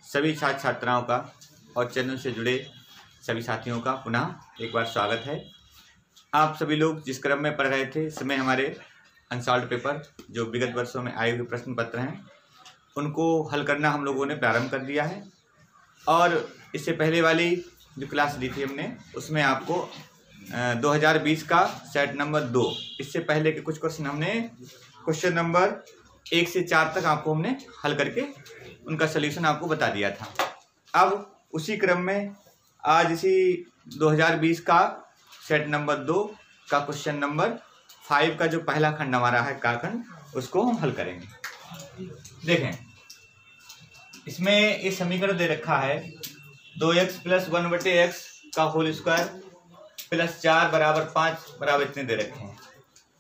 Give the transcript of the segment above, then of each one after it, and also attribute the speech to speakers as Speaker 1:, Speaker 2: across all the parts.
Speaker 1: सभी छात्र छात्राओं का और चैनल से जुड़े सभी साथियों का पुनः एक बार स्वागत है। आप सभी लोग जिस क्रम में पढ़ रहे थे, इस समय हमारे अनसॉल्व्ड पेपर जो विगत वर्षों में आए हुए प्रश्न पत्र हैं उनको हल करना हम लोगों ने प्रारंभ कर दिया है। और इससे पहले वाली जो क्लास ली थी हमने, उसमें आपको 2020 का सेट नंबर 2, इससे पहले के कुछ क्वेश्चन हमने क्वेश्चन नंबर 1 से 4 तक आपको हमने हल करके उनका सलूशन आपको बता दिया था। अब उसी क्रम में आज इसी 2020 का सेट नंबर 2 का क्वेश्चन नंबर 5 का जो पहला खंड हमारा है का खंड, उसको हम हल करेंगे। देखें, इसमें ये समीकरण दे रखा है 2x + 1/x का होल स्क्वायर प्लस 4 = 5 बराबर इतने दे रखे हैं।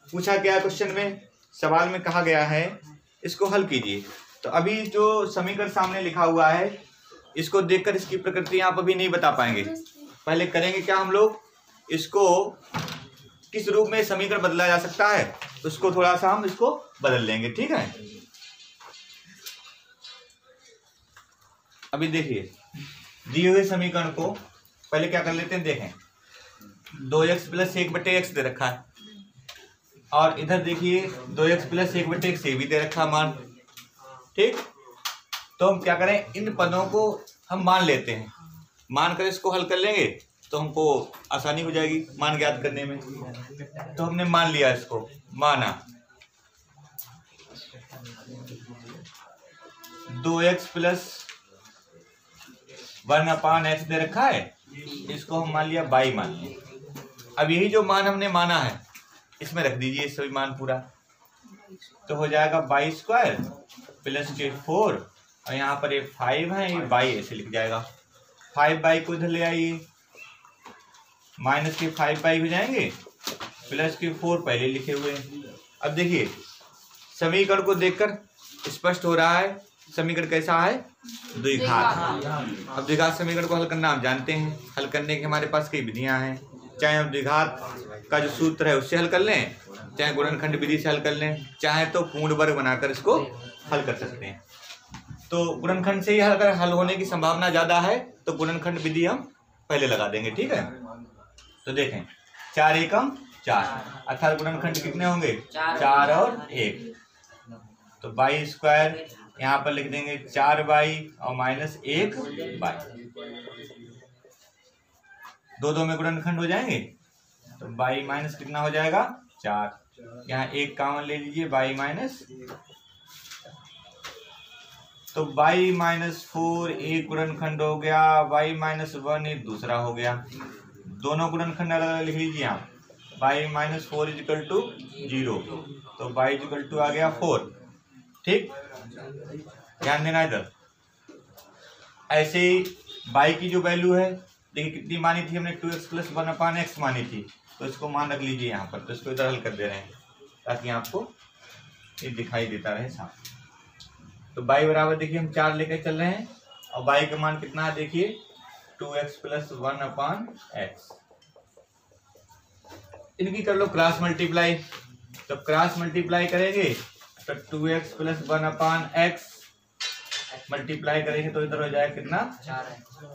Speaker 1: पूछा गया क्वेश्चन में, सवाल में कहा गया है इसको हल कीजिए। तो अभी जो समीकरण सामने लिखा हुआ है, इसको देखकर इसकी प्रकृति आप अभी नहीं बता पाएंगे। पहले करेंगे क्या, हम लोग इसको किस रूप में समीकरण बदला जा सकता है, उसको थोड़ा सा हम इसको बदल लेंगे, ठीक है। अभी देखिए, दिए हुए समीकरण को पहले क्या कर लेते हैं, देखें 2x + 1/x दे रखा है और इधर देखिए 2x + 1/x ये भी दे रखा मान, ठीक। तो हम क्या करें, इन पदों को हम मान लेते हैं, मान कर इसको हल कर लेंगे तो हमको आसानी हो जाएगी मान ज्ञात करने में। तो हमने मान लिया, इसको माना 2x + 1/x दे रखा है, इसको हम मान लिया y मान लिया। अब यही जो मान हमने माना है इसमें रख दीजिए सभी मान पूरा, तो हो जाएगा y² + 4 और यहाँ पर ये 5 है, ये y ऐसे लिख जाएगा। 5y को इधर ले आइए, -5y हो जाएंगे, +4 पहले लिखे हुए हैं। अब देखिए समीकरण को देखकर स्पष्ट हो रहा है समीकरण कैसा है, द्विघात। अब द्विघात समीकरण को हल करना आप जानते हैं, हल करने की हमारे पास कई विधियां हैं। चाहे हम द्विघात का जो सूत्र है उससे हल कर लें, चाहे गुणनखंड विधि से हल कर लें, चाहे तो पूर्ण वर्ग बनाकर इसको हल कर सकते हैं। तो गुणनखंड से ही हल होने की संभावना ज़्यादा है, तो गुणनखंड विधि हम पहले लगा देंगे, ठीक है। तो देखें 4 एकम 4 अर्थात गुणनखंड कितने होंगे, 4 और 1। तो y² यहाँ पर लिख देंगे 4y और -1y, 2 में गुणनखंड हो जाएंगे। तो y माइनस कितना हो जाएगा 4, यहाँ 1 कॉमन ले लीजिए y-, तो y-4 एक गुणनखंड हो गया, y-1 एक दूसरा हो गया। दोनों गुणनखंड अलग अलग लिख लीजिए आप, y-4 = 0, तो y = आ गया 4, ठीक। ध्यान देना इधर। ऐसे ही y की जो वैल्यू है, देखिए कितनी मानी थी हमने, 2x + 1/x मानी थी, तो इसको मान रख लीजिए यहाँ पर। तो इसको इधर हल कर दे रहे हैं ताकि आपको ये दिखाई देता रहे साफ। तो y बराबर देखिए हम 4 लेकर चल रहे हैं और y का मान कितना है, देखिए 2x + 1/x। इनकी कर लो क्रॉस मल्टीप्लाई। तो क्रॉस मल्टीप्लाई करेंगे तो 2x + 1/x मल्टीप्लाई करेंगे तो इधर हो जाएगा कितना,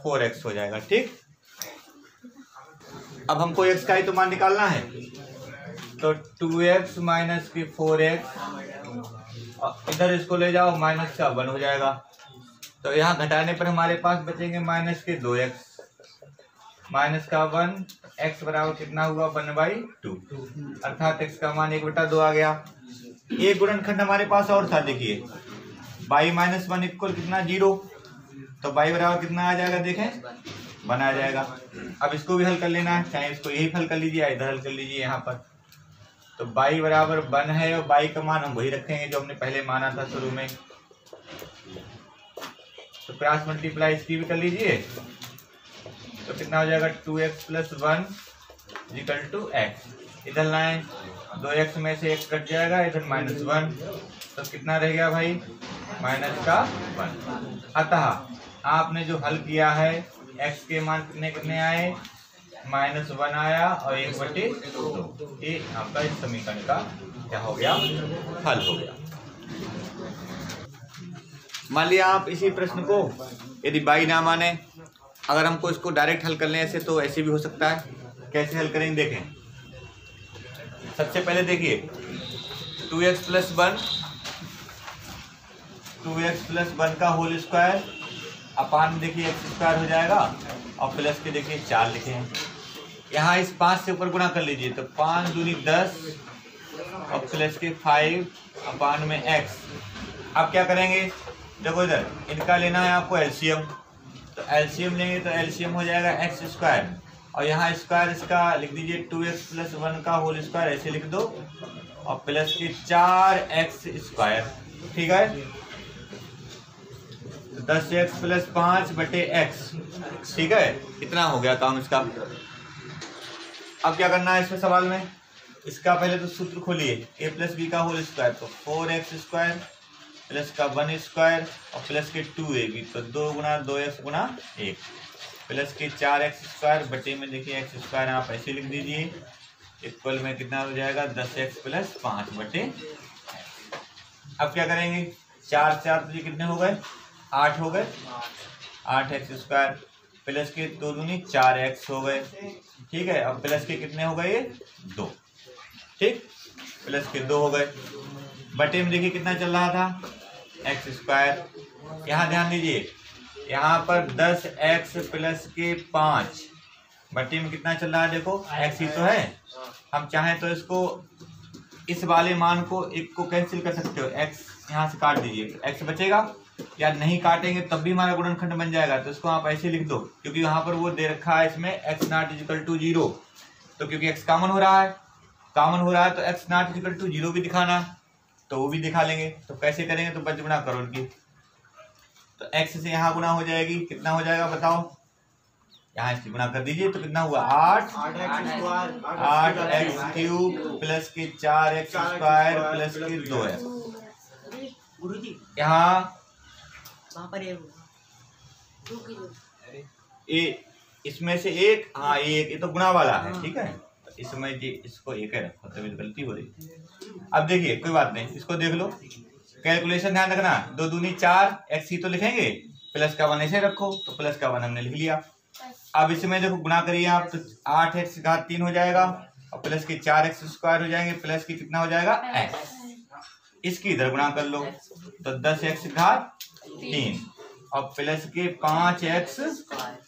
Speaker 1: 4x हो जाएगा, ठीक। अब हमको x का ही तो मान निकालना है, तो 2x - 4x और इधर इसको ले जाओ, -1 हो जाएगा। तो यहाँ घटाने पर हमारे पास बचेंगे -2x, -1 x बराबर कितना हुआ, 1/2, अर्थात x का मान 1/2 आ गया। एक गुणनखंड हमारे पास और था, देखिए y-1 इक्वल कितना 0, तो y बराबर कितना आ जाएगा, देखें 1 आ जाएगा। अब इसको भी हल कर लेना है, चाहे इसको यही हल कर लीजिए या इधर हल कर लीजिए यहाँ पर। तो y बराबर 1 है और y का मान हम वही रखेंगे जो हमने पहले माना था शुरू में। तो क्रॉस मल्टीप्लाई इसकी भी कर लीजिए, तो कितना हो जाएगा, 2x + 1 = x। इधर लाएं, 2x में से x कट जाएगा, इधर -1, तो कितना रह गया भाई, -1। अतः आपने जो हल किया है x के मान कितने कितने आए, -1 आया और 1/2, ये आपका इस समीकरण का क्या हो गया, हल हो गया। मान लिया आप इसी प्रश्न को यदि बाई ना माने, अगर हमको इसको डायरेक्ट हल कर लें ऐसे तो ऐसे भी हो सकता है। कैसे हल करेंगे देखें। सबसे पहले देखिए 2x प्लस 1 का होल स्क्वायर अपान में देखिए एक्स स्क्वायर हो जाएगा और प्लस के देखिए 4 लिखे हैं। यहाँ इस 5 से ऊपर गुणा कर लीजिए तो 5 दूनी 10 और प्लस के 5 अपान में x। अब क्या करेंगे, देखो इधर इनका लेना है आपको एलसीएम, तो एलसीएम लेंगे तो एलसीएम हो जाएगा एक्स स्क्वायर और यहाँ स्क्वायर इसका लिख दीजिए 2x प्लस 1 का होल स्क्वायर ऐसे लिख दो और प्लस के 4x स्क्वायर। ठीक है, 10x प्लस 5 बटे x। ठीक है, इतना हो गया काम इसका। अब क्या करना है इसमें सवाल में, इसका पहले तो सूत्र खोलिए a प्लस बी का होल स्क्वायर तो 4x स्क्वायर प्लस का 1 स्क्वायर और प्लस के 2ab तो 2 गुना 2x गुना 1 प्लस के 4x स्क्वायर बटे में देखिए x स्क्वायर आप ऐसे लिख दीजिए इक्वल में कितना हो जाएगा 10x प्लस 5 बटे। अब क्या करेंगे, 4 4 तो ये कितने हो गए 8 हो गए, 8x स्क्वायर प्लस के 2 दूनी 4x हो गए। ठीक है, अब प्लस के कितने हो गए 2। ठीक, प्लस के 2 हो गए बटे में देखिए कितना चल रहा था एक्स स्क्वायर। यहाँ ध्यान दीजिए यहाँ पर 10x प्लस के 5 बटे में कितना चल रहा है, देखो x ही तो है। हम चाहें तो इसको इस वाले मान को एक को कैंसिल कर सकते हो, x यहाँ से काट दीजिए x बचेगा, या नहीं काटेंगे तब भी हमारा गुणनखंड बन जाएगा। तो इसको आप ऐसे लिख दो क्योंकि यहाँ पर वो दे रखा है इसमें x नॉट इजिकल टू 0, तो क्योंकि x कॉमन हो रहा है तो x नॉट इजिकल टू 0 भी दिखाना है तो वो भी दिखा लेंगे। तो कैसे करेंगे, तो बच गुणा करो उनकी, तो x से यहाँ गुणा हो जाएगी, कितना हो जाएगा बताओ, यहाँ इसकी गुणा कर दीजिए तो कितना हुआ 8x क्यूब प्लस के 4x स्क्वायर प्लस के 2x। यहाँ इसमें से एक, हाँ एक, ये तो गुणा वाला है। ठीक है, इसमें इसको एक है रखो तभी गलती हो रही। अब देखिए कोई बात नहीं, इसको देख लो, कैलकुलेशन ध्यान रखना, 2 दूनी 4 x ही तो लिखेंगे, प्लस का 1 ऐसे रखो तो प्लस का 1 हमने लिख लिया। अब इसमें देखो गुणा करिए आप तो 8x घात 3 हो जाएगा और प्लस के 4x स्क्वायर हो जाएंगे, प्लस की कितना हो जाएगा x। इसकी इधर गुणा कर लो तो 10x घात 3 और प्लस के 5x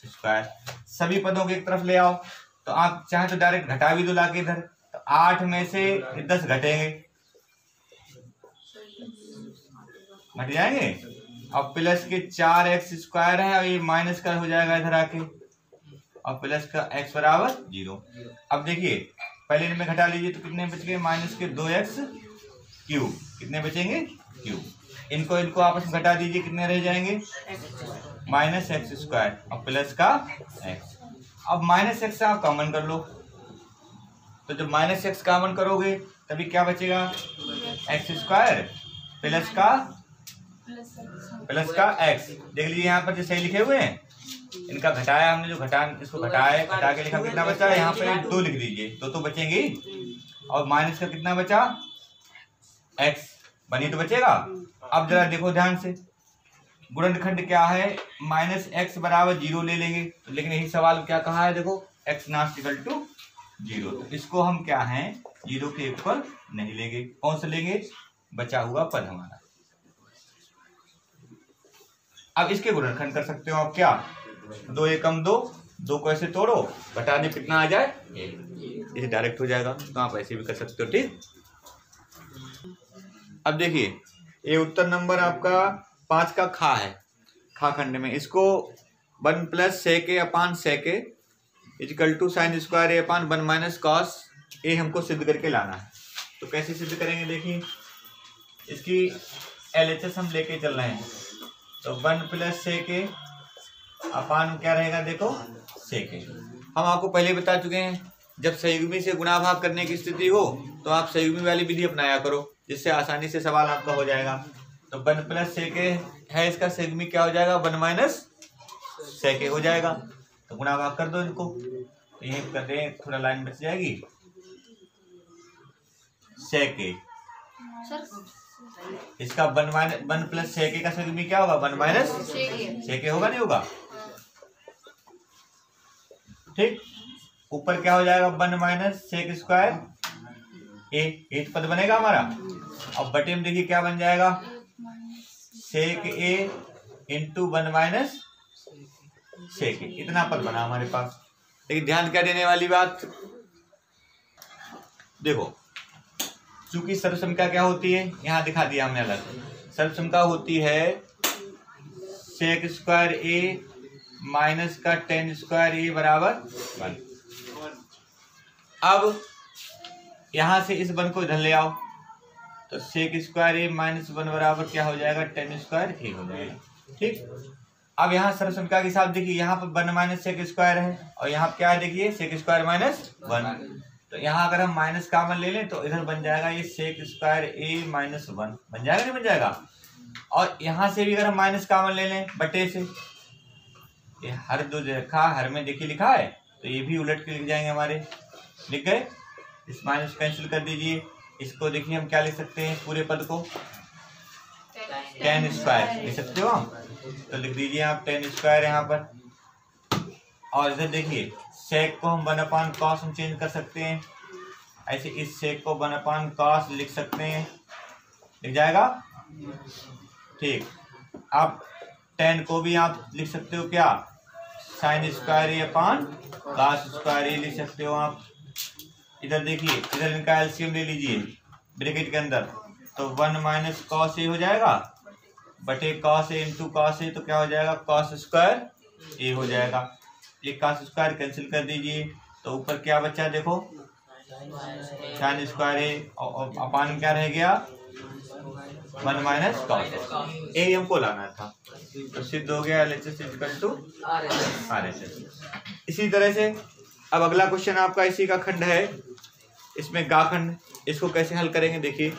Speaker 1: स्क्वायर। सभी पदों को एक तरफ ले आओ, तो आप चाहे तो डायरेक्ट घटा भी दो लाके इधर, तो 8 में से 10 घटेंगे, घट जाएंगे और प्लस के 4x स्क्वायर है और ये माइनस का हो जाएगा इधर आके और प्लस का x बराबर 0। अब देखिए पहले इनमें घटा लीजिए तो कितने बच गए, माइनस के 2x क्यूब, कितने बचेंगे क्यूब, इनको आपस में घटा दीजिए कितने रह जाएंगे माइनस एक्स स्क्वायर और प्लस का x। अब माइनस एक्स आप कॉमन कर लो, तो जब माइनस एक्स कॉमन करोगे तभी क्या बचेगा एक्स स्क्वायर प्लस का x। देख लीजिए यहाँ पर जो सही लिखे हुए हैं इनका घटाया हमने, जो इसको घटा के लिखा, कितना बचा है यहाँ पे 2 लिख दीजिए, 2 तो बचेंगे और माइनस का कितना बचा x, बनी तो बचेगा। अब जरा देखो ध्यान से, गुणनखंड क्या है, माइनस एक्स बराबर 0 ले लेंगे, लेकिन यही सवाल क्या कहा है, देखो x नॉट इक्वल टू 0, तो इसको हम क्या है 0 के इक्वल नहीं लेंगे। कौन सा लेंगे, बचा हुआ पद हमारा। अब इसके गुणनखंड कर सकते हो आप, क्या 2 एकम 2, 2 को ऐसे तोड़ो, घटा दे कितना आ जाए 1, इसे डायरेक्ट हो जाएगा, तो आप ऐसे भी कर सकते हो। ठीक, अब देखिए ये उत्तर नंबर आपका 5 का खा है, खा खंड में इसको 1 plus sec A upon sec A equal to sine square A upon 1 minus cos A हमको सिद्ध करके लाना है। तो कैसे सिद्ध करेंगे, देखिए इसकी LHS हम लेके चल रहे हैं, तो 1 प्लस सेक ए अपान क्या रहेगा, देखो सेक ए। हम आपको पहले बता चुके हैं जब संयुग्मी से गुणा भाग करने की स्थिति हो तो आप संयुग्मी वाली विधि अपनाया करो, जिससे आसानी से सवाल आपका हो जाएगा। तो 1 प्लस सेक ए है, इसका संयुग्मी क्या हो जाएगा 1 माइनस सेक ए हो जाएगा, तो गुणा भाग कर दो इनको, तो ये कर रहे हैं, थोड़ा लाइन बच जाएगी सेक ए इसका 1 प्लस सेक का सेक भी क्या होगा 1 माइनस सेक होगा, नहीं होगा? ठीक, ऊपर क्या हो जाएगा 1 माइनस सेक स्क्वायर ए पद बनेगा हमारा। अब बटे में देखिए क्या बन जाएगा सेक ए इंटू 1 माइनस सेक ए, इतना पद बना हमारे पास। लेकिन ध्यान क्या देने वाली बात, देखो चूंकि सर्वसंख्या क्या होती है यहाँ दिखा दिया हमने अलग, सर्वसंख्या होती है सेक स्क्वायर ए माइनस का टेन स्क्वायर ए बराबर 1। अब यहां से इस 1 को इधर ले आओ तो सेक स्क्वायर ए माइनस 1 बराबर क्या हो जाएगा टेन स्क्वायर ए हो जाएगा। ठीक, अब यहाँ सर्वसंख्या के हिसाब देखिए यहाँ पर 1 माइनस सेक स्क्वायर है और यहाँ क्या है देखिए सेक स्क्वायर माइनस 1, तो यहाँ अगर हम माइनस कॉमन ले लें तो इधर बन जाएगा ये सेक स्क्वायर ए माइनस 1 बन जाएगा, नहीं बन जाएगा? और यहाँ से भी अगर हम माइनस कॉमन ले लें बटे से, ये हर जो रखा हर में देखिए लिखा है तो ये भी उलट के लिख जाएंगे हमारे, लिख गए। इस माइनस कैंसिल कर दीजिए, इसको देखिए हम क्या लिख सकते हैं पूरे पद को टेन स्क्वायर लिख सकते हो हम, तो लिख दीजिए आप टेन स्क्वायर यहाँ पर। और इधर देखिए सेक को हम 1 कॉस हम चेंज कर सकते हैं, ऐसे इस सेक को 1 कॉस लिख सकते हैं, लिख जाएगा। ठीक, अब टेन को भी आप लिख सकते हो क्या sign square A upon cos square ए लिख सकते हो आप। इधर देखिए इधर इनका एलसीएम ले लीजिए ब्रैकेट के अंदर, तो 1 माइनस कॉस ए हो जाएगा बटे cos A into cos A, तो क्या हो जाएगा कॉस स्क्वायर ए हो जाएगा। एक कॉस स्क्वायर कैंसिल कर दीजिए तो ऊपर क्या बचा देखो साइन स्क्वायर ए अपान क्या रह गया 1 माइनस कॉस ए, हमको लाना था तो सिद्ध हो गया LHS इक्वल टू RHS। इसी तरह से अब अगला क्वेश्चन आपका इसी का खंड है, इसमें गा खंड, इसको कैसे हल करेंगे देखिए।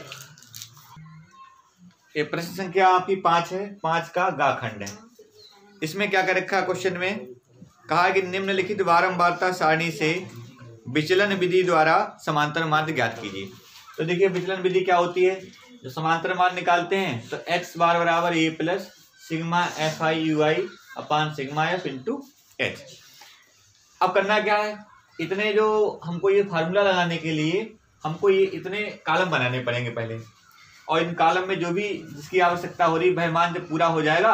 Speaker 1: ये प्रश्न संख्या आपकी 5 है, 5 का गा खंड है। इसमें क्या कर रखा है क्वेश्चन में, कहा है कि निम्नलिखित बारंबारता सारणी से विचलन विधि द्वारा समांतर माध्य ज्ञात कीजिए। तो देखिए विचलन विधि क्या होती है, जो समांतर माध्य निकालते हैं तो x बार बराबर a plus sigma F I you I upon sigma F into H. अब करना क्या है, इतने जो हमको ये फार्मूला लगाने के लिए हमको ये इतने कॉलम बनाने पड़ेंगे पहले, और इन कॉलम में जो भी जिसकी आवश्यकता हो रही वह मान जब पूरा हो जाएगा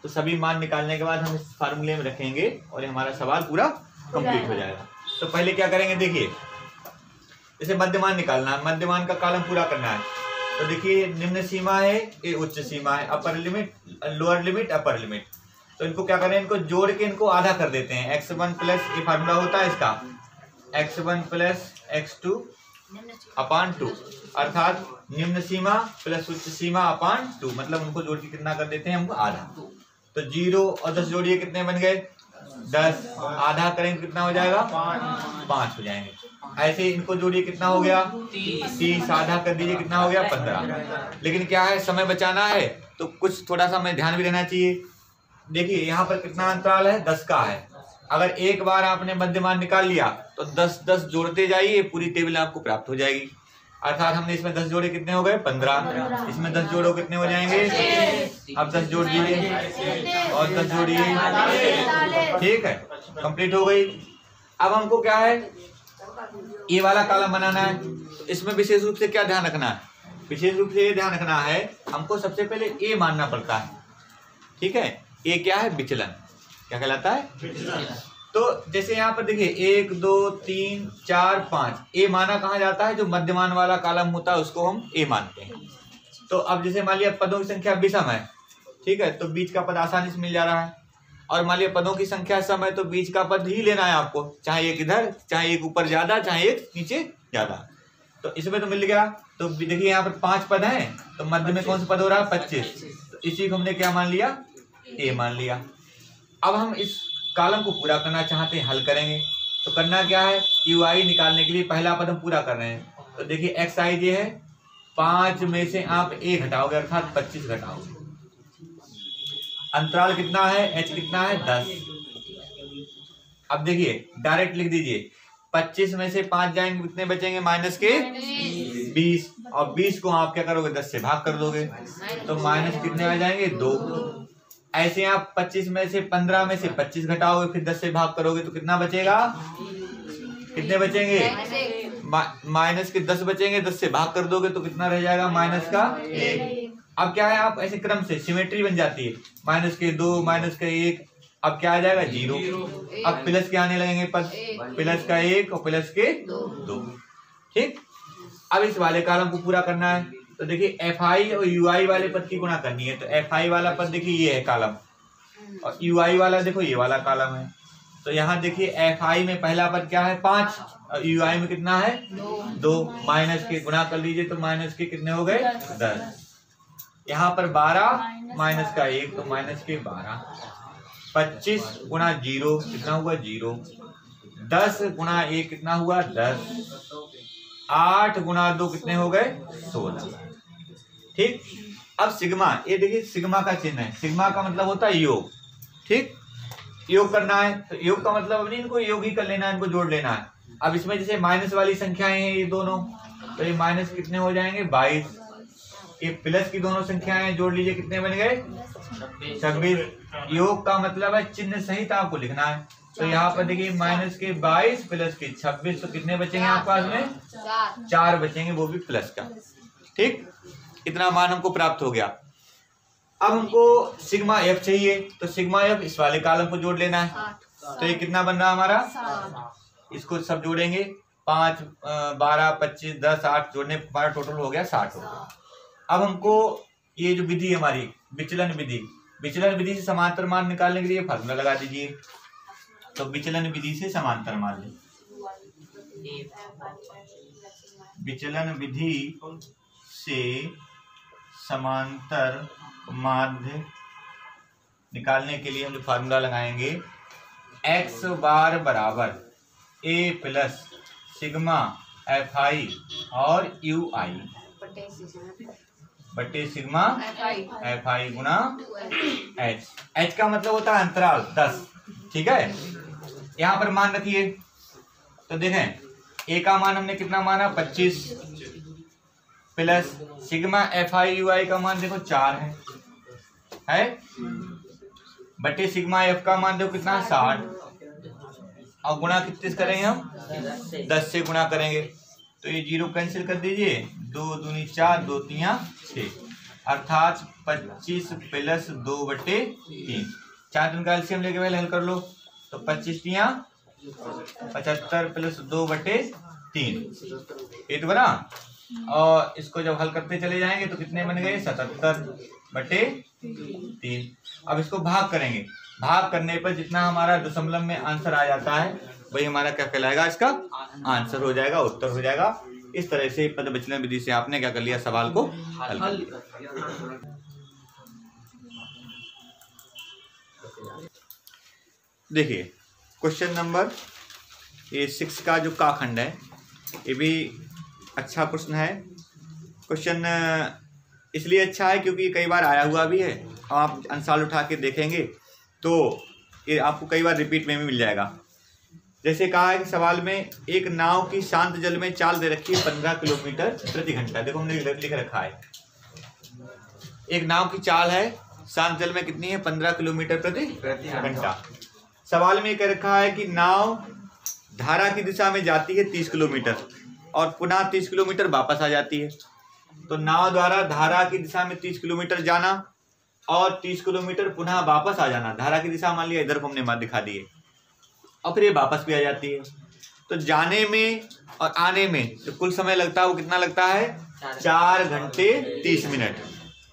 Speaker 1: तो सभी मान निकालने के बाद हम इस फार्मूले में रखेंगे और हमारा सवाल पूरा कंप्लीट हो जाएगा। तो पहले क्या करेंगे देखिए, जैसे मध्यमान निकालना है, मध्यमान का कॉलम पूरा करना है, तो देखिए निम्न सीमा है ये उच्च सीमा है, upper limit lower limit upper limit, तो इनको क्या करें इनको जोड़ के इनको आधा कर देते हैं। x1 प्लस ये फार्मूला होता है इसका x1 प्लस x2 अपान 2, अर्थात निम्न सीमा प्लस उच्च सीमा अपान 2, मतलब उनको जोड़ के कितना कर देते हैं हमको आधा। तो 0 और 10 जोड़िए कितने बन गए 10, आधा करेंगे कितना हो जाएगा 5 हो जाएंगे। ऐसे इनको जोड़िए कितना हो गया 30, आधा कर दीजिए कितना हो गया 15। लेकिन क्या है समय बचाना है तो कुछ थोड़ा सा हमें ध्यान भी देना चाहिए। देखिए यहाँ पर कितना अंतराल है 10 का है, अगर एक बार आपने मध्यमान निकाल लिया तो 10 जोड़ते जाइए, पूरी टेबल आपको प्राप्त हो जाएगी। अर्थात हमने इसमें 10 जोड़े कितने हो गए 15, इसमें 10 जोड़ो कितने हो जाएंगे, अब 10 जोड़ दीजिए और 10 जोड़िए, ठीक है कंप्लीट हो गई। अब हमको क्या है ये वाला कॉलम बनाना है, तो इसमें विशेष रूप से क्या ध्यान रखना है, विशेष रूप से ये ध्यान रखना है हमको सबसे पहले ए मानना पड़ता है, ठीक है। ए क्या है विचलन, क्या कहलाता है विचलन। तो जैसे यहाँ पर देखिए 1 2 3 4 5, ए माना कहाँ जाता है, जो मध्यमान वाला कॉलम होता है उसको हम ए मानते हैं। तो अब जैसे मान लिया पदों की संख्या विषम है, ठीक है, तो बीच का पद आसानी से मिल जा रहा है, और मान लिया पदों की संख्या सम है तो बीच का पद ही लेना है आपको, चाहे एक इधर चाहे एक ऊपर ज्यादा चाहे एक नीचे ज्यादा। तो इसमें तो मिल गया। तो देखिए यहाँ पर 5 पद हैं तो मध्य में कौन सा पद हो रहा है 25, तो इसी को हमने क्या मान लिया ए मान लिया। अब हम इस कॉलम को पूरा करना चाहते हैं, हल करेंगे तो करना क्या है, यू आई निकालने के लिए पहला पद हम पूरा कर रहे हैं। तो देखिए एक्स आई जे है 5 में से आप ए घटाओगे अर्थात 25 घटाओगे, अंतराल कितना है एच कितना है 10। अब देखिए डायरेक्ट लिख दीजिए 25 में से 5 जाएंगे कितने बचेंगे माइनस के 20, और 20 को आप क्या करोगे 10 से भाग कर दोगे तो माइनस कितने आ जाएंगे 2। ऐसे आप 25 में से 15 में से 25 घटाओगे फिर 10 से भाग करोगे तो कितना बचेगा, कितने बचेंगे माइनस के 10 बचेंगे। 10 से भाग कर दोगे तो कितना रह जाएगा माइनस का 1। अब क्या है आप ऐसे क्रम से सिमेट्री बन जाती है, माइनस के 2 माइनस का 1, अब क्या आ जाएगा 0। अब प्लस के आने लगेंगे पद, प्लस का 1 और प्लस के 2। ठीक, अब इस वाले कॉलम को पूरा करना है तो देखिए fi और ui वाले पद की गुणा करनी है। तो fi वाला पद देखिए ये है कॉलम और ui वाला देखो ये वाला कॉलम है। तो यहाँ देखिए fi में पहला पद क्या है 5 और ui में कितना है 2। माइनस के गुणा कर लीजिए तो माइनस के कितने हो गए 10। यहाँ पर 12 माइनस का 1 तो माइनस के 12। 25 गुणा 0 कितना हुआ 0। 10 गुणा 1 कितना हुआ 10। 8 गुणा 2 कितने हो गए 16। ठीक, अब सिग्मा, ये देखिए सिग्मा का चिन्ह है, सिग्मा का मतलब होता है योग। ठीक, योग करना है तो योग का मतलब अब नहीं इनको योग ही कर लेना है, इनको जोड़ लेना है। अब इसमें जैसे माइनस वाली संख्याएं हैं ये दोनों, तो ये माइनस कितने हो जाएंगे 22। ये प्लस की दोनों संख्याएं जोड़ लीजिए कितने बन गए 26। योग का मतलब है चिन्ह सहित आपको लिखना है। तो यहाँ पर देखिए माइनस के 22 प्लस के 26 तो कितने बचेंगे आपके पास में 4 बचेंगे, वो भी प्लस का। ठीक, इतना मान हमको प्राप्त हो गया। अब हमको सिग्मा एफ चाहिए तो सिग्मा एफ इस वाले कॉलम को जोड़ लेना है। तो ये कितना बन रहा है हमारा, इसको सब जोड़ेंगे 5 12 25 10 8 जोड़ने हमारा टोटल हो गया 60 हो गया। अब हमको ये जो विधि हमारी विचलन विधि, विचलन विधि से समांतर मान निकालने के लिए फार्मूला लगा दीजिए। तो विचलन विधि से समांतर मान लीजिए, विचलन विधि से समांतर माध्य निकालने के लिए हम जो फार्मूला लगाएंगे x बार बराबर a प्लस सिग्मा fi और ui बटे सिग्मा fi गुना h का मतलब होता है अंतराल 10। ठीक है, यहाँ पर मान रखिए तो देखें a का मान हमने कितना माना 25 प्लस सिग्मा fi ui का मान देखो 4 है बटे सिग्मा f का मान देखो कितना 60 और गुणा कितने से करेंगे हम 10 से गुणा करेंगे तो ये 0 कैंसिल कर दीजिए, 2 दूनी 4 2 3 6 अर्थात 25 प्लस 2 बटे 3। 4 दिन का एलसीएम लेके पहले हल कर लो तो 25 3 75 प्लस 2 बटे 3 ये तो बना। और इसको जब हल करते चले जाएंगे तो कितने बन गए 77 बटे 3। अब इसको भाग करेंगे, भाग करने पर जितना हमारा दशमलव में आंसर आ जाता है वही हमारा क्या कहलाएगा, इसका आंसर हो जाएगा, उत्तर हो जाएगा। इस तरह से पद विचलन विधि से आपने क्या कर लिया, सवाल को हल कर लिया। देखिए क्वेश्चन नंबर ये 6 का जो का खंड है ये भी अच्छा प्रश्न है। क्वेश्चन इसलिए अच्छा है क्योंकि कई बार आया हुआ भी है और आप अंसाल उठा के देखेंगे तो ये आपको कई बार रिपीट में भी मिल जाएगा। जैसे कहा है कि सवाल में एक नाव की शांत जल में चाल दे रखी है 15 किलोमीटर प्रति घंटा। देखो हमने लिख रखा है एक नाव की चाल है शांत जल में कितनी है 15 किलोमीटर प्रति घंटा। सवाल में कह रखा है कि नाव धारा की दिशा में जाती है 30 किलोमीटर और पुनः 30 किलोमीटर वापस आ जाती है। तो नाव द्वारा धारा की दिशा में 30 किलोमीटर जाना और 30 किलोमीटर पुनः वापस आ जाना। धारा की दिशा मान लिया इधर को हमने मार दिखा दी है और फिर ये वापस भी आ जाती है। तो जाने में और आने में जो कुल समय लगता है वो कितना लगता है 4 घंटे 30 मिनट,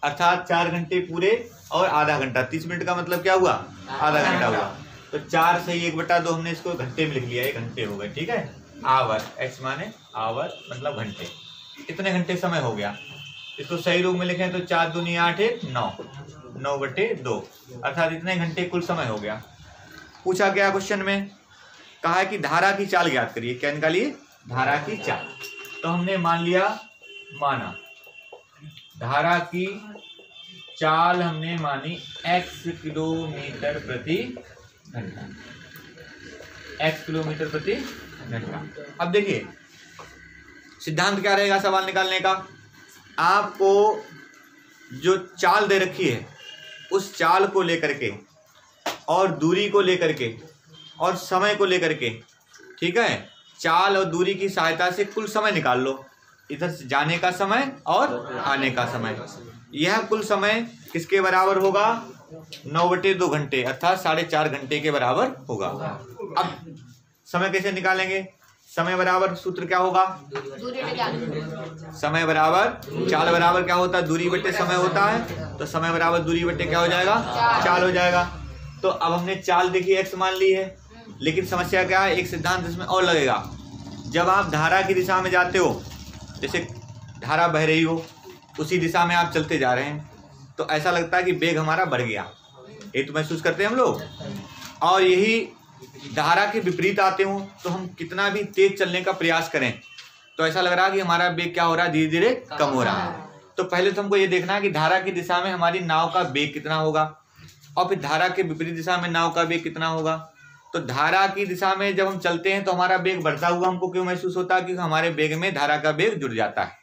Speaker 1: अर्थात 4 घंटे पूरे और आधा घंटा। 30 मिनट का मतलब क्या हुआ, आधा घंटा हुआ। तो 4 से 1/2 हमने इसको घंटे में लिख लिया, 1 घंटे हो गए। ठीक है, आवर एक्स माने आवर मतलब घंटे, कितने घंटे समय हो गया। इसको सही रूप में लिखें तो 4 दूनी 8 1 9 9/2 अर्थात इतने घंटे कुल समय हो गया। पूछा गया क्वेश्चन में, कहा है कि धारा की चाल ज्ञात करिए। क्या निकालिए, धारा की चाल। तो हमने मान लिया, माना धारा की चाल हमने मानी x किलोमीटर प्रति घंटा, x किलोमीटर प्रति घंटा। अब देखिए सिद्धांत क्या रहेगा सवाल निकालने का? आपको जो चाल दे रखी है उस चाल को लेकर के और दूरी को लेकर के और समय को लेकर के, ठीक है, चाल और दूरी की सहायता से कुल समय निकाल लो, इधर से जाने का समय और आने का समय। यह कुल समय किसके बराबर होगा? 9/2 घंटे अर्थात 4.5 घंटे के बराबर होगा। अब समय कैसे निकालेंगे? समय बराबर सूत्र क्या होगा? समय बराबर चाल बराबर क्या होता है? दूरी बटे समय होता है। तो समय बराबर दूरी बटे क्या हो जाएगा? चाल हो जाएगा। तो अब हमने चाल देखी x मान ली है, लेकिन समस्या क्या है? एक सिद्धांत इसमें और लगेगा। जब आप धारा की दिशा में जाते हो, जैसे धारा बह रही हो, उसी दिशा में आप चलते जा रहे हैं, तो ऐसा लगता है कि वेग हमारा बढ़ गया, ये तो महसूस करते हैं हम लोग। और यही धारा के विपरीत आते हो तो हम कितना भी तेज चलने का प्रयास करें तो ऐसा लग रहा है कि हमारा वेग क्या हो रहा है? धीरे धीरे कम हो रहा है। तो पहले तो हमको ये देखना है कि धारा की दिशा में हमारी नाव का वेग कितना होगा, और फिर धारा के विपरीत दिशा में नाव का वेग कितना होगा। तो धारा की दिशा में जब हम चलते हैं तो हमारा वेग बढ़ता हुआ हमको क्यों महसूस होता है? क्योंकि हमारे वेग में धारा का वेग जुड़ जाता है,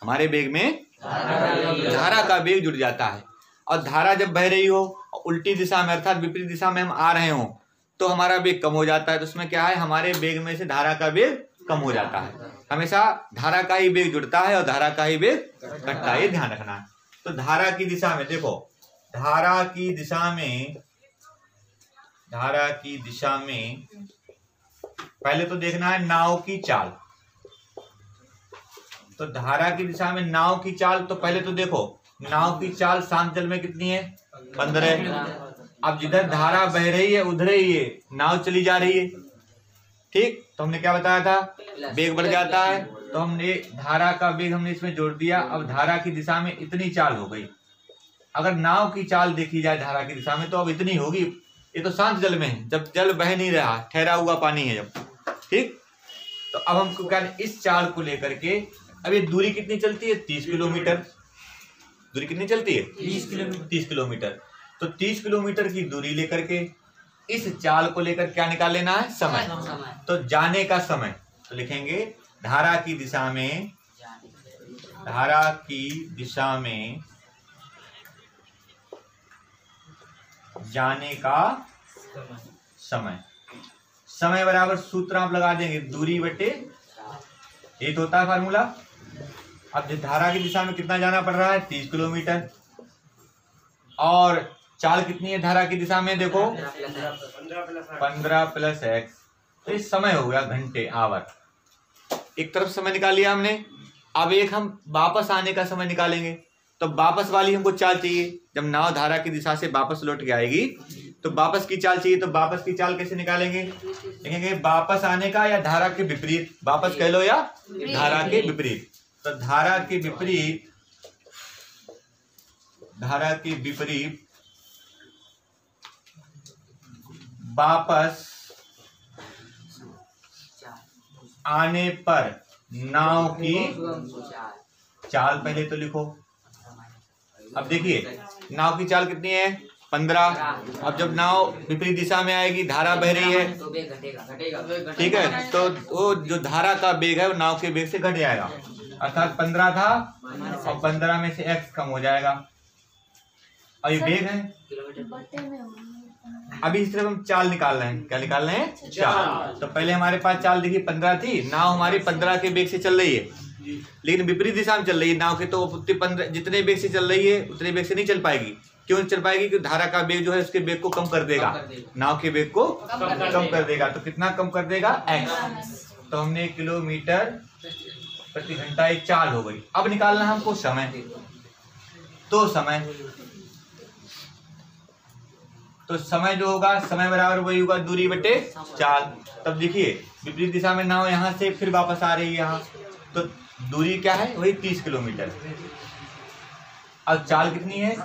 Speaker 1: हमारे वेग में धारा का वेग जुड़ जाता है। और धारा जब बह रही हो उल्टी दिशा में अर्थात विपरीत दिशा में हम आ रहे हो तो हमारा वेग कम हो जाता है। तो उसमें क्या है? हमारे वेग में से धारा का वेग कम हो जाता है। हमेशा धारा का ही वेग जुड़ता है और धारा का ही वेग घटता है, ये ध्यान रखना है। तो धारा की दिशा में देखो, धारा की दिशा में पहले तो देखना है नाव की चाल। तो धारा की दिशा में नाव की चाल, तो पहले तो देखो नाव की चाल शांत जल में कितनी है? 15। अब जिधर धारा बह रही है उधर ही ये नाव चली जा रही है, ठीक। तो हमने क्या बताया था? वेग बढ़ जाता है। तो हमने धारा का वेग हमने इसमें जोड़ दिया। अब धारा की दिशा में इतनी चाल हो गई। अगर नाव की चाल देखी जाए धारा की दिशा में तो अब इतनी होगी। ये तो शांत जल में है, जब जल बह नहीं रहा, ठहरा हुआ पानी है जब, ठीक। तो अब हमको क्या, इस चाल को लेकर के अब ये दूरी कितनी चलती है? 30 किलोमीटर। दूरी कितनी चलती है? 30 किलोमीटर। तो 30 किलोमीटर की दूरी लेकर के इस चाल को लेकर क्या निकाल लेना है? समय। तो जाने का समय तो लिखेंगे धारा की दिशा में जाने का समय। समय बराबर सूत्र आप लगा देंगे दूरी बटे, ये तो होता है फार्मूला। अब जिस धारा की दिशा में कितना जाना पड़ रहा है? 30 किलोमीटर। और चाल कितनी है धारा की दिशा में? देखो 15 + x। तो इस समय हो गया घंटे, आवर। एक तरफ समय निकाल लिया हमने। अब एक हम वापस आने का समय निकालेंगे। तो वापस वाली हमको चाल चाहिए। जब नाव धारा की दिशा से वापस लौट के आएगी तो वापस की चाल चाहिए। तो वापस की चाल कैसे निकालेंगे? देखेंगे वापस आने का या धारा के विपरीत, वापस कह लो या धारा के विपरीत। तो धारा के विपरीत वापस आने पर नाव की चाल पहले तो लिखो। अब देखिए नाव की चाल कितनी है? 15। अब जब नाव विपरीत दिशा में आएगी, धारा बह रही है, ठीक है, तो वो जो धारा का वेग है वो नाव के वेग से घट जाएगा। अर्थात 15 था और 15 में से x कम हो जाएगा और ये वेग है। अभी इस तरफ हम चाल निकाल रहे हैं। क्या निकाल रहे हैं? चाल। तो पहले हमारे पास चाल देखिए 15 थी। नाव हमारी 15 के वेग से चल रही है, लेकिन विपरीत दिशा में चल रही है नाव के। तो 15 जितने वेग से चल रही है उतने वेग से नहीं चल पाएगी। क्यों चल पाएगी? क्योंकि धारा का वेग जो है उसके वेग को कम कर देगा, नाव के वेग को कम कर देगा। तो कितना कम कर देगा? x। तो हमने किलोमीटर प्रति घंटा एक चाल हो गई। अब निकालना है हमको समय। तो समय जो होगा, समय बराबर वही होगा दूरी बटे चाल। तब देखिए विपरीत दिशा में नाव यहाँ से फिर वापस आ रही है यहाँ, तो दूरी क्या है? वही 30 किलोमीटर। अब चाल कितनी है?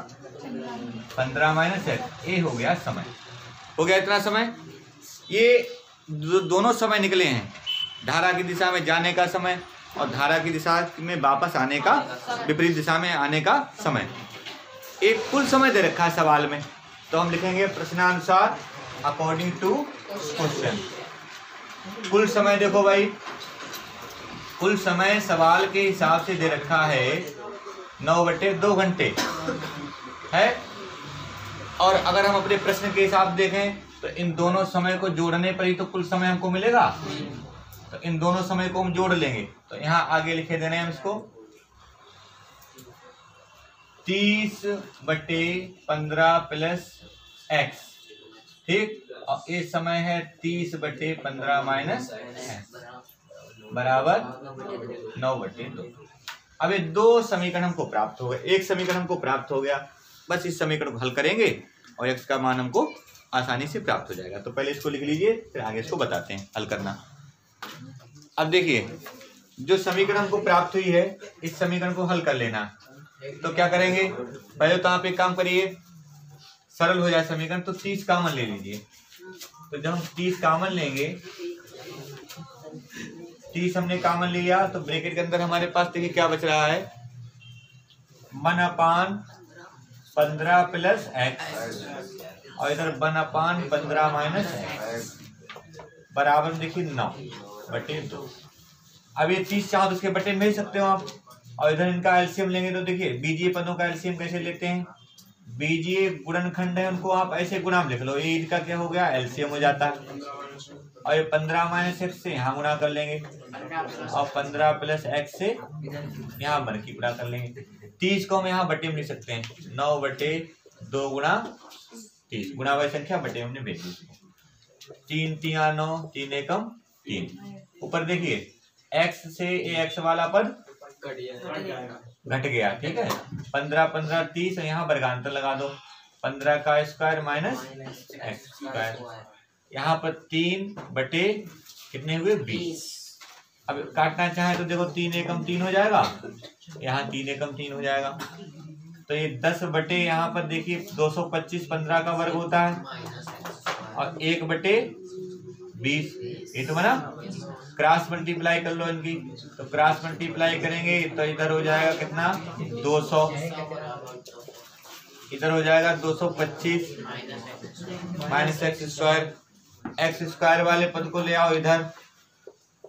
Speaker 1: 15 - x। ये हो गया समय। हो गया इतना समय। ये दोनों समय निकले हैं, धारा की दिशा में जाने का समय और धारा की दिशा में वापस आने का, विपरीत दिशा में आने का समय। एक कुल समय दे रखा है सवाल में, तो हम लिखेंगे प्रश्नानुसार अकॉर्डिंग टू क्वेश्चन। कुल समय देखो भाई कुल समय सवाल के हिसाब से दे रखा है 9/2 घंटे है। और अगर हम अपने प्रश्न के हिसाब देखें तो इन दोनों समय को जोड़ने पर ही तो कुल समय हमको मिलेगा। तो इन दोनों समय को हम जोड़ लेंगे। तो यहाँ आगे लिखे देने हम इसको 30/15 प्लस x, ठीक। और ये समय है 30/15 माइनस x बराबर 9/2। अब ये दो समीकरण हमको प्राप्त हो गए। एक समीकरण हमको प्राप्त हो गया, बस इस समीकरण को हल करेंगे और x का मान हमको आसानी से प्राप्त हो जाएगा। तो पहले इसको लिख लीजिए, फिर आगे इसको बताते हैं हल करना। अब देखिए, जो समीकरण हमको प्राप्त हुई है इस समीकरण को हल कर लेना। तो क्या करेंगे, पहले तो आप एक काम करिए, सरल हो जाए समीकरण, तो 30 कॉमन ले लीजिए। तो जब हम 30 कॉमन लेंगे, 30 हमने कॉमन लिया तो ब्रैकेट के अंदर हमारे पास देखिए क्या बच रहा है, 1/15 प्लस x और इधर 1/15 माइनस x बराबर देखिए 9/2। अब ये 30 चाहो तो इसके बटे में भेज सकते हो आप। और इधर इनका एलसीएम लेंगे तो देखिए बीजीय पदों का एलसीएम कैसे लेते हैं, बीजीय गुणनखंड है उनको आप ऐसे गुणा में लिख लो, ये इनका क्या हो गया एलसीएम हो जाता है। और ये 15 माइनस x से यहाँ गुणा कर लेंगे और 15 प्लस x से यहाँ बन की गुणा कर लेंगे। 30 को हम यहाँ बटे में लिख सकते हैं, 9/2 गुणा 30, गुणा वाली संख्या बटे हमने भेज दी। 3 3 9, 3 एकम 3। ऊपर देखिए x से x वाला पद घट गया, ठीक है। 15 30 यहाँ वर्गांतर लगा दो, 15 का स्क्वायर माइनस x स्क्वायर। यहाँ पर 3 बटे कितने हुए 20। अब काटना चाहे तो देखो 3 एकम 3 हो जाएगा, यहाँ 3 एकम 3 हो जाएगा। तो ये 10 बटे यहाँ पर देखिए 225 15 का वर्ग होता है और 1/20 ये तो बना। क्रॉस मल्टीप्लाई कर लो इनकी, तो क्रॉस मल्टीप्लाई करेंगे तो इधर हो जाएगा कितना 200, इधर हो जाएगा 225 minus x square. x square वाले पद को ले आओ इधर,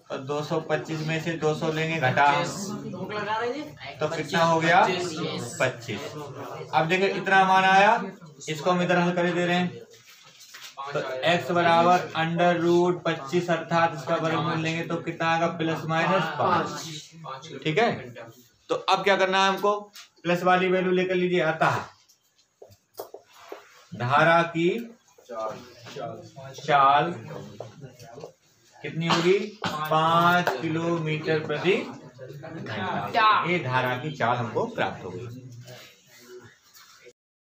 Speaker 1: तो 225 में से 200 लेंगे घटा तो कितना हो गया 25। अब देखिए इतना मान आया, इसको हम इधर हल कर दे रहे हैं। तो x बराबर √25 अर्थात इसका वर्गमूल लेंगे तो कितना आएगा प्लस माइनस 5, ठीक है। तो अब क्या करना है हमको, प्लस वाली वैल्यू लेकर लीजिए। अतः धारा की चाल कितनी होगी 5 किलोमीटर प्रति घंटा। ये धारा की चाल हमको प्राप्त होगी।